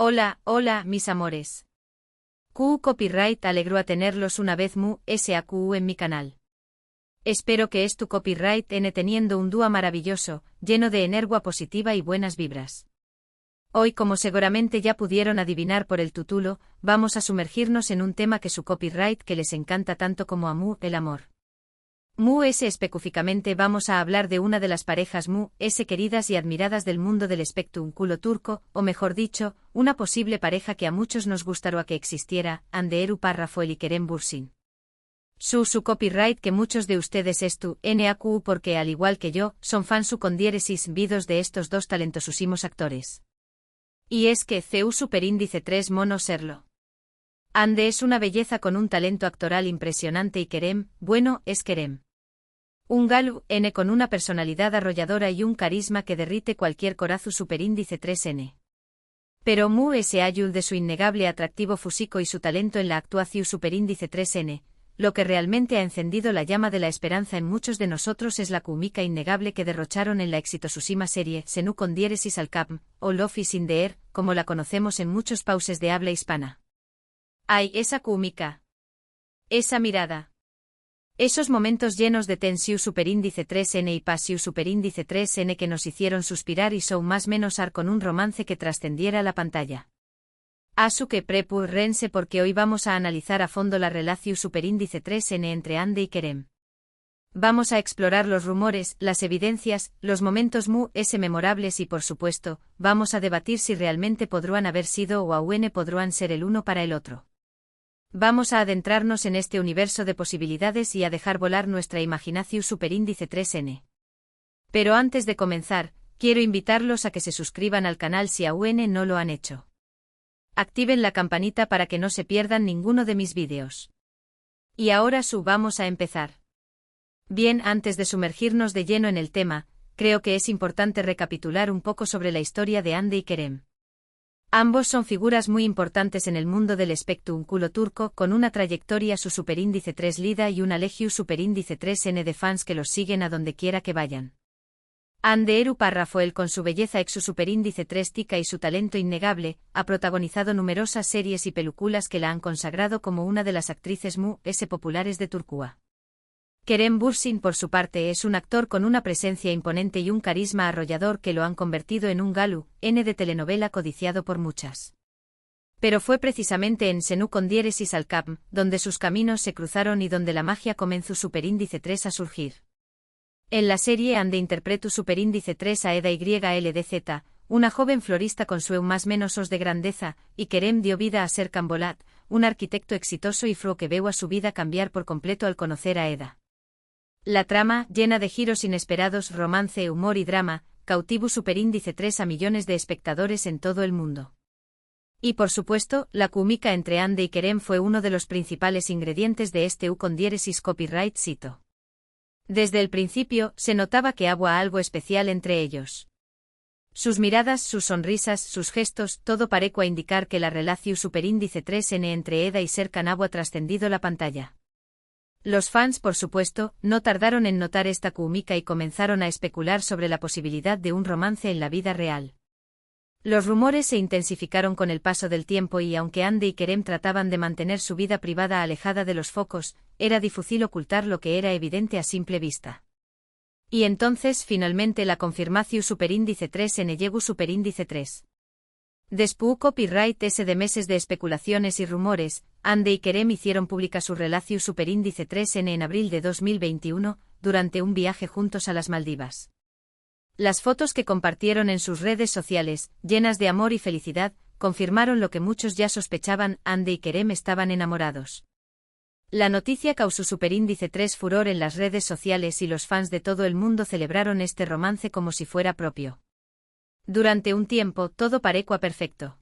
Hola, hola, mis amores. Copyright alegró a tenerlos una vez SAQ en mi canal. Espero que es tu copyright teniendo un dúo maravilloso, lleno de energía positiva y buenas vibras. Hoy, como seguramente ya pudieron adivinar por el título, vamos a sumergirnos en un tema que su copyright que les encanta tanto como a el amor. Específicamente vamos a hablar de una de las parejas queridas y admiradas del mundo del espectáculo turco, o mejor dicho, una posible pareja que a muchos nos gustaría que existiera, Hande Erçel Rafael y Kerem Bürsin. Su copyright que muchos de ustedes NAQ porque al igual que yo, son fans con diéresis vidos de estos dos talentosísimos actores. Y es que CU superíndice 3 mono serlo. Hande es una belleza con un talento actoral impresionante y Kerem, bueno, es Kerem. Un galu con una personalidad arrolladora y un carisma que derrite cualquier corazón superíndice 3N. Pero se ayul de su innegable atractivo físico y su talento en la actuación superíndice 3N, lo que realmente ha encendido la llama de la esperanza en muchos de nosotros es la cómica innegable que derrocharon en la exitosísima serie Senu con diéresis al cap, o Love is in the air, como la conocemos en muchos pauses de habla hispana. ¡Ay, esa cómica! Esa mirada. Esos momentos llenos de tensión superíndice 3N y pasión superíndice 3N que nos hicieron suspirar y son más menos con un romance que trascendiera la pantalla. Asu que rense porque hoy vamos a analizar a fondo la relación superíndice 3N entre Hande y Kerem. Vamos a explorar los rumores, las evidencias, los momentos memorables y por supuesto, vamos a debatir si realmente podrán haber sido o aún podrán ser el uno para el otro. Vamos a adentrarnos en este universo de posibilidades y a dejar volar nuestra imaginación superíndice 3N. Pero antes de comenzar, quiero invitarlos a que se suscriban al canal si aún no lo han hecho. Activen la campanita para que no se pierdan ninguno de mis vídeos. Y ahora vamos a empezar. Bien, antes de sumergirnos de lleno en el tema, creo que es importante recapitular un poco sobre la historia de Hande y Kerem. Ambos son figuras muy importantes en el mundo del espectáculo turco con una trayectoria su superíndice 3 lida y una legión superíndice 3N de fans que los siguen a donde quiera que vayan. Hande Erçel Rafael con su belleza su superíndice 3 tica y su talento innegable, ha protagonizado numerosas series y películas que la han consagrado como una de las actrices populares de Turquía. Kerem Bürsin por su parte es un actor con una presencia imponente y un carisma arrollador que lo han convertido en un galu de telenovela codiciado por muchas. Pero fue precisamente en Senu con diéresis al cap, donde sus caminos se cruzaron y donde la magia comenzó superíndice 3 a surgir. En la serie Hande interpretó superíndice 3 a Eda YLDZ, una joven florista con su más menos de grandeza, y Kerem dio vida a Serkan Bolat, un arquitecto exitoso y que veo a su vida cambiar por completo al conocer a Eda. La trama, llena de giros inesperados, romance, humor y drama, cautivó superíndice 3 a millones de espectadores en todo el mundo. Y por supuesto, la cómica entre Hande y Kerem fue uno de los principales ingredientes de este con diéresis copyright cito. Desde el principio, se notaba que había algo especial entre ellos. Sus miradas, sus sonrisas, sus gestos, todo parecía indicar que la relación superíndice 3N entre Eda y Serkan había trascendido la pantalla. Los fans, por supuesto, no tardaron en notar esta cómica y comenzaron a especular sobre la posibilidad de un romance en la vida real. Los rumores se intensificaron con el paso del tiempo y aunque Hande y Kerem trataban de mantener su vida privada alejada de los focos, era difícil ocultar lo que era evidente a simple vista. Y entonces finalmente la confirmación superíndice 3 en llegó superíndice 3. Después copyright de meses de especulaciones y rumores, Hande y Kerem hicieron pública su relación superíndice 3N en abril de 2021, durante un viaje juntos a las Maldivas. Las fotos que compartieron en sus redes sociales, llenas de amor y felicidad, confirmaron lo que muchos ya sospechaban, Hande y Kerem estaban enamorados. La noticia causó superíndice 3 furor en las redes sociales y los fans de todo el mundo celebraron este romance como si fuera propio. Durante un tiempo todo parecía perfecto.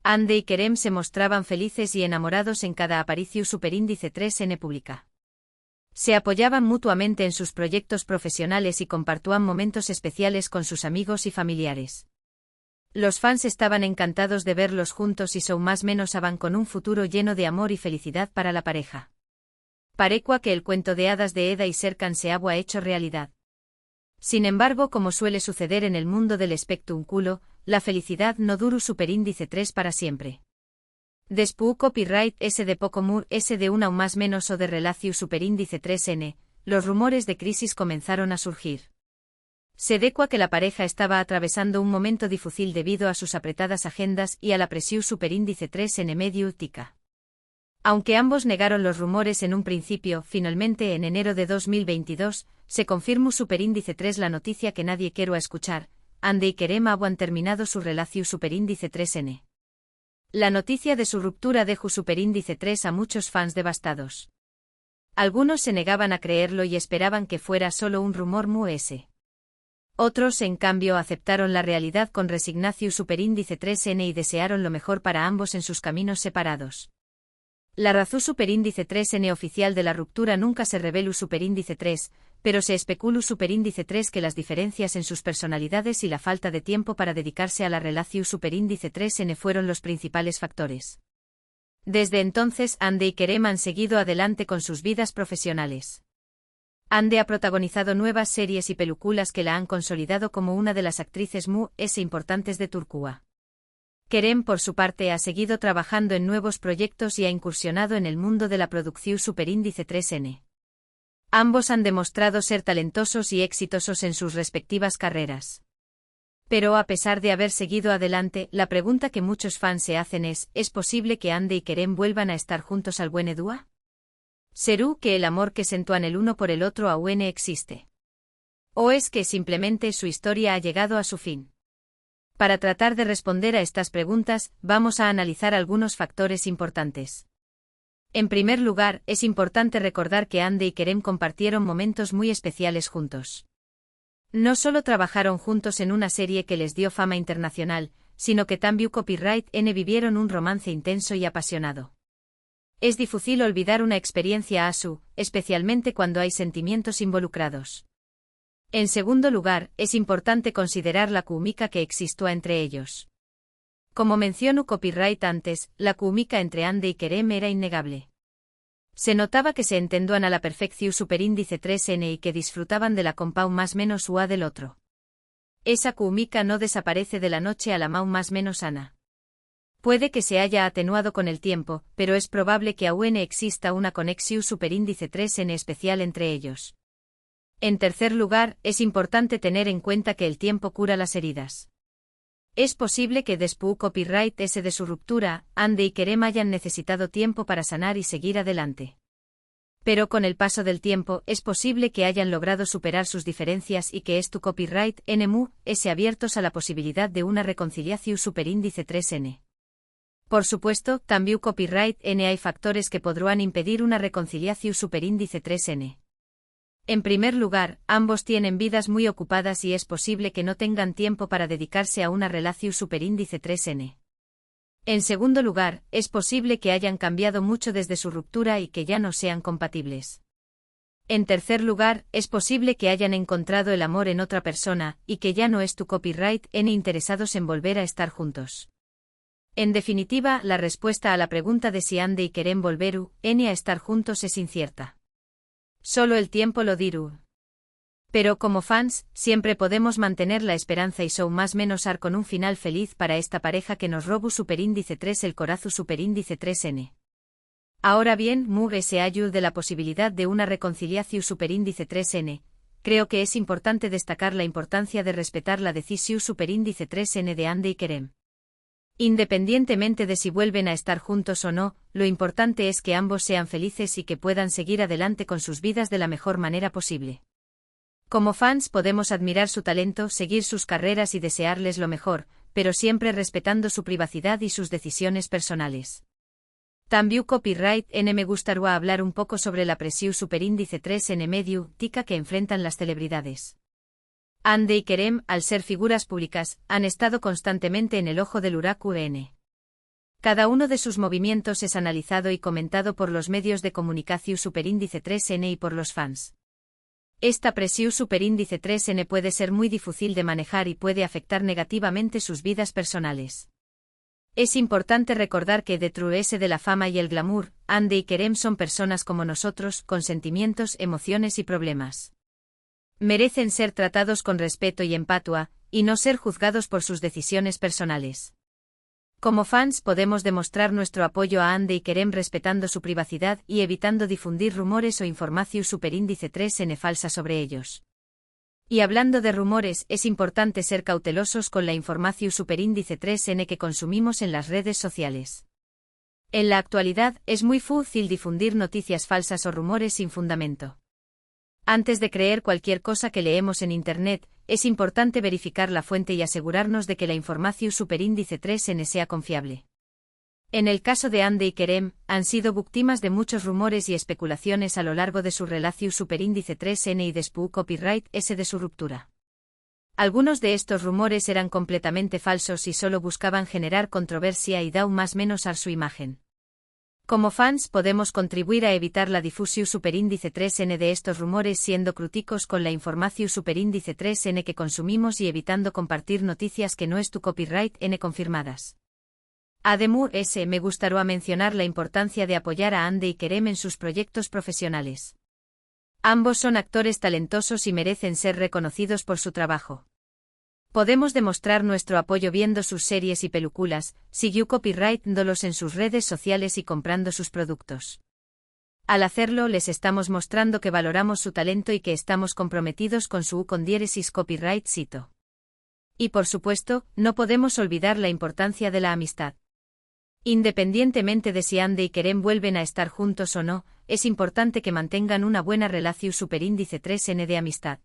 Hande y Kerem se mostraban felices y enamorados en cada aparición superíndice 3N pública. Se apoyaban mutuamente en sus proyectos profesionales y compartían momentos especiales con sus amigos y familiares. Los fans estaban encantados de verlos juntos y son más menos van con un futuro lleno de amor y felicidad para la pareja. Parecía que el cuento de hadas de Eda y Serkan se había hecho realidad. Sin embargo, como suele suceder en el mundo del espectáculo, la felicidad no duru superíndice 3 para siempre. Después copyright S de poco more S de una o más menos o de relacio superíndice 3N, los rumores de crisis comenzaron a surgir. Se decua que la pareja estaba atravesando un momento difícil debido a sus apretadas agendas y a la presión superíndice 3N medio tica. Aunque ambos negaron los rumores en un principio, finalmente en enero de 2022, se confirmó superíndice 3 la noticia que nadie quiero escuchar, Ande y Kerem han terminado su relación superíndice 3N. La noticia de su ruptura dejó superíndice 3 a muchos fans devastados. Algunos se negaban a creerlo y esperaban que fuera solo un rumor ese. Otros, en cambio, aceptaron la realidad con resignación superíndice 3N y desearon lo mejor para ambos en sus caminos separados. La razón superíndice 3N oficial de la ruptura nunca se reveló superíndice 3, pero se especuló superíndice 3 que las diferencias en sus personalidades y la falta de tiempo para dedicarse a la relación superíndice 3N fueron los principales factores. Desde entonces, Ande y Kerem han seguido adelante con sus vidas profesionales. Ande ha protagonizado nuevas series y películas que la han consolidado como una de las actrices importantes de Turquía. Kerem, por su parte, ha seguido trabajando en nuevos proyectos y ha incursionado en el mundo de la producción superíndice 3N. Ambos han demostrado ser talentosos y exitosos en sus respectivas carreras. Pero a pesar de haber seguido adelante, la pregunta que muchos fans se hacen ¿es posible que Ande y Kerem vuelvan a estar juntos al buen dúo? ¿Será que el amor que sentúan el uno por el otro aún existe? ¿O es que simplemente su historia ha llegado a su fin? Para tratar de responder a estas preguntas, vamos a analizar algunos factores importantes. En primer lugar, es importante recordar que Ande y Kerem compartieron momentos muy especiales juntos. No solo trabajaron juntos en una serie que les dio fama internacional, sino que también copyright N vivieron un romance intenso y apasionado. Es difícil olvidar una experiencia así, especialmente cuando hay sentimientos involucrados. En segundo lugar, es importante considerar la química que existió entre ellos. Como mencionó copyright antes, la química entre Ande y Kerem era innegable. Se notaba que se entendían a la perfección superíndice 3N y que disfrutaban de la compa más menos UA del otro. Esa química no desaparece de la noche a la más menos sana. Puede que se haya atenuado con el tiempo, pero es probable que aún exista una conexión superíndice 3N especial entre ellos. En tercer lugar, es importante tener en cuenta que el tiempo cura las heridas. Es posible que después copyright S de su ruptura, Ande y Kerem hayan necesitado tiempo para sanar y seguir adelante. Pero con el paso del tiempo, es posible que hayan logrado superar sus diferencias y que tu copyright NMU S abiertos a la posibilidad de una reconciliación superíndice 3N. Por supuesto, también copyright N hay factores que podrán impedir una reconciliación superíndice 3N. En primer lugar, ambos tienen vidas muy ocupadas y es posible que no tengan tiempo para dedicarse a una relación superíndice 3N. En segundo lugar, es posible que hayan cambiado mucho desde su ruptura y que ya no sean compatibles. En tercer lugar, es posible que hayan encontrado el amor en otra persona y que ya no es tu copyright N interesados en volver a estar juntos. En definitiva, la respuesta a la pregunta de si Ande y Kerem volveru N a estar juntos es incierta. Solo el tiempo lo dirá. Pero como fans, siempre podemos mantener la esperanza y más menos ar con un final feliz para esta pareja que nos robó superíndice 3 el corazo superíndice 3N. Ahora bien, se ayuda de la posibilidad de una reconciliación superíndice 3N, creo que es importante destacar la importancia de respetar la decisión superíndice 3N de Ande y Kerem. Independientemente de si vuelven a estar juntos o no, lo importante es que ambos sean felices y que puedan seguir adelante con sus vidas de la mejor manera posible. Como fans podemos admirar su talento, seguir sus carreras y desearles lo mejor, pero siempre respetando su privacidad y sus decisiones personales. También copyright N me gustaría hablar un poco sobre la presión superíndice 3N medio tica que enfrentan las celebridades. Ande y Kerem, al ser figuras públicas, han estado constantemente en el ojo del huracán. Cada uno de sus movimientos es analizado y comentado por los medios de comunicación superíndice 3N y por los fans. Esta presión superíndice 3N puede ser muy difícil de manejar y puede afectar negativamente sus vidas personales. Es importante recordar que detrás de la fama y el glamour, Ande y Kerem son personas como nosotros, con sentimientos, emociones y problemas. Merecen ser tratados con respeto y empatía, y no ser juzgados por sus decisiones personales. Como fans podemos demostrar nuestro apoyo a Ande y Kerem respetando su privacidad y evitando difundir rumores o información superíndice 3n falsa sobre ellos. Y hablando de rumores, es importante ser cautelosos con la información superíndice 3n que consumimos en las redes sociales. En la actualidad, es muy fácil difundir noticias falsas o rumores sin fundamento. Antes de creer cualquier cosa que leemos en Internet, es importante verificar la fuente y asegurarnos de que la información superíndice 3n sea confiable. En el caso de Ande y Kerem, han sido víctimas de muchos rumores y especulaciones a lo largo de su relación superíndice 3n y después copyright S de su ruptura. Algunos de estos rumores eran completamente falsos y solo buscaban generar controversia y dar más menos a su imagen. Como fans podemos contribuir a evitar la difusión superíndice 3n de estos rumores siendo críticos con la información superíndice 3n que consumimos y evitando compartir noticias que no es tu copyright n confirmadas. Además, me gustaría mencionar la importancia de apoyar a Ande y Kerem en sus proyectos profesionales. Ambos son actores talentosos y merecen ser reconocidos por su trabajo. Podemos demostrar nuestro apoyo viendo sus series y películas, siguiendo copyrightándolos en sus redes sociales y comprando sus productos. Al hacerlo les estamos mostrando que valoramos su talento y que estamos comprometidos con su con diéresis copyright cito. Y por supuesto, no podemos olvidar la importancia de la amistad. Independientemente de si Ande y Kerem vuelven a estar juntos o no, es importante que mantengan una buena relación superíndice 3n de amistad.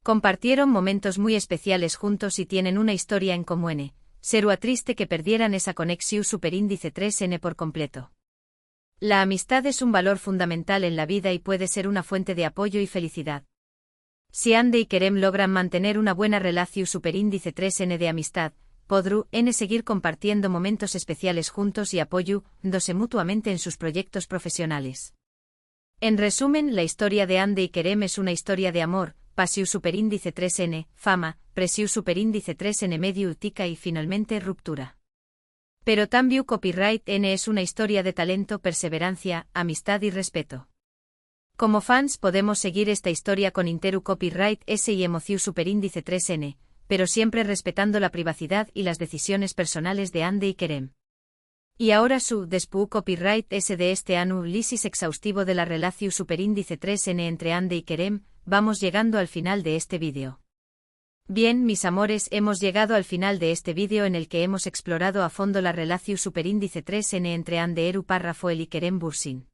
Compartieron momentos muy especiales juntos y tienen una historia en común. Sería triste que perdieran esa conexión superíndice 3n por completo. La amistad es un valor fundamental en la vida y puede ser una fuente de apoyo y felicidad. Si Ande y Kerem logran mantener una buena relación superíndice 3n de amistad, podrán seguir compartiendo momentos especiales juntos y apoyándose mutuamente en sus proyectos profesionales. En resumen, la historia de Ande y Kerem es una historia de amor, pasión superíndice 3n, fama, presión superíndice 3n medio utica y finalmente ruptura. Pero también copyright n es una historia de talento, perseverancia, amistad y respeto. Como fans podemos seguir esta historia con interu copyright S y emoción superíndice 3n, pero siempre respetando la privacidad y las decisiones personales de Ande y Kerem. Y ahora después copyright S de este análisis exhaustivo de la relación superíndice 3n entre Ande y Kerem, vamos llegando al final de este vídeo. Bien, mis amores, hemos llegado al final de este vídeo en el que hemos explorado a fondo la relación superíndice 3n entre Ande Rafael y Kerem Bürsin.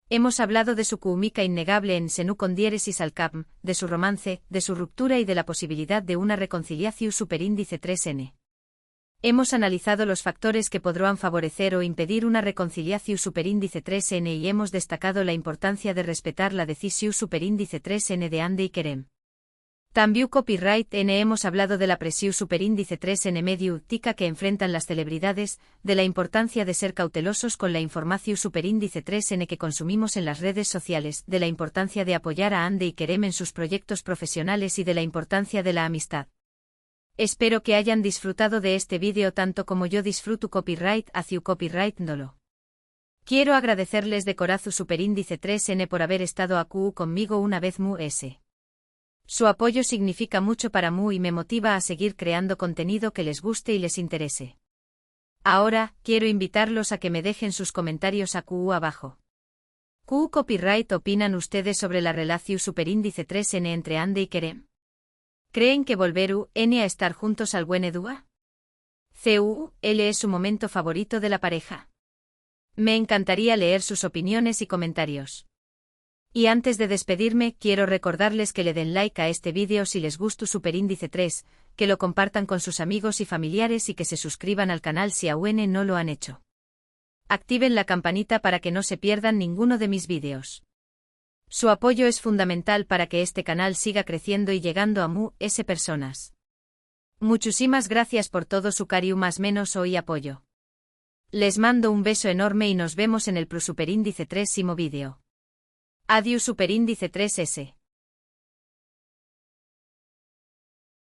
Hemos hablado de su química innegable en Senu con diéresis al cap, de su romance, de su ruptura y de la posibilidad de una reconciliación superíndice 3n. Hemos analizado los factores que podrán favorecer o impedir una reconciliación superíndice 3n y hemos destacado la importancia de respetar la decisión superíndice 3n de Ande y Kerem. También copyright n hemos hablado de la presión superíndice 3n medio utica que enfrentan las celebridades, de la importancia de ser cautelosos con la información superíndice 3n que consumimos en las redes sociales, de la importancia de apoyar a Ande y Kerem en sus proyectos profesionales y de la importancia de la amistad. Espero que hayan disfrutado de este vídeo tanto como yo disfruto copyright hacia copyright-dolo. Quiero agradecerles de corazón superíndice 3n por haber estado aquí conmigo una vez más. Su apoyo significa mucho para mí y me motiva a seguir creando contenido que les guste y les interese. Ahora, quiero invitarlos a que me dejen sus comentarios aquí abajo. ¿Qué copyright opinan ustedes sobre la relación superíndice 3n entre Ande y Kerem? ¿Creen que volverán a estar juntos al buen dúo? ¿Cuál es su momento favorito de la pareja? Me encantaría leer sus opiniones y comentarios. Y antes de despedirme, quiero recordarles que le den like a este vídeo si les gusta superíndice 3, que lo compartan con sus amigos y familiares y que se suscriban al canal si aún no lo han hecho. Activen la campanita para que no se pierdan ninguno de mis vídeos. Su apoyo es fundamental para que este canal siga creciendo y llegando a más personas. Muchísimas gracias por todo su cariño más menos hoy apoyo. Les mando un beso enorme y nos vemos en el superíndice 3 vídeo. Adiós superíndice 3s.